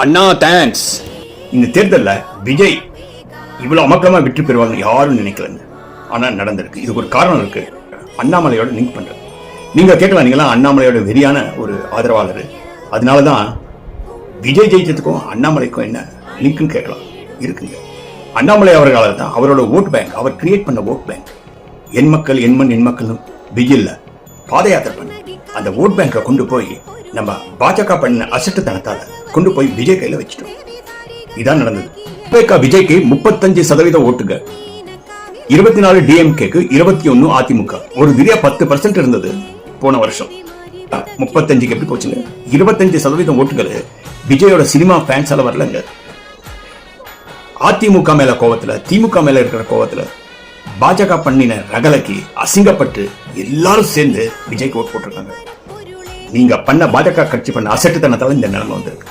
அண்ணா thanks. இந்த தேர்தலில் விஜய் இவ்வளவு அமக்கலமா வெற்றி பெறுவாங்க யாரும் நினைக்கலங்க. ஆனா நடந்திருக்கு. இதுக்கு ஒரு காரணம் இருக்கு. அண்ணாமலையோட லிங்க் பண்றது. நீங்க கேட்கலாம், நீங்களாம் அண்ணாமலையோட வெறியான ஒரு ஆதரவாளர், அதனாலதான் விஜய் ஜெயிச்சதுக்கும் அண்ணாமலைக்கும் என்ன லிங்க்னு கேட்கலாம். இருக்குங்க. அண்ணாமலை அவர்களால் தான் அவரோட ஓட் பேங்க், அவர் கிரியேட் பண்ண ஓட் பேங்க், என் மக்கள் என் மண் என் மக்கள் விஜயில்ல பாத யாத்திரை பண்ணி அந்த ஓட் பேங்கை கொண்டு போய் நம்ம பாஜக பண்ண அசட்டுத்தனத்தால கொண்டு போய் விஜய் கையில வச்சிட்டோம். இதான் நடந்தது. விஜய்க்கு 35% ஓட்டுங்க, 24 டிஎம்கேக்கு, 21 அதிமுக. ஒரு திடீர் 10% இருந்தது போன வருஷம். 35க்கு எப்படி போச்சுங்க? 25% ஓட்டுகள் விஜயோட சினிமா ஃபேன்ஸால வரலங்க. அதிமுக மேல கோவத்துல, திமுக மேல இருக்கிற கோவத்துல பாஜக பண்ணின ரகலைக்கு அசிங்கப்பட்டு எல்லாரும் சேர்ந்து விஜய்க்கு ஓட்டு போட்டிருக்காங்க. நீங்க பண்ண பாஜக கட்சி பண்ண அசட்டுத்தனத்தால இந்த நிலைமை வந்திருக்கு.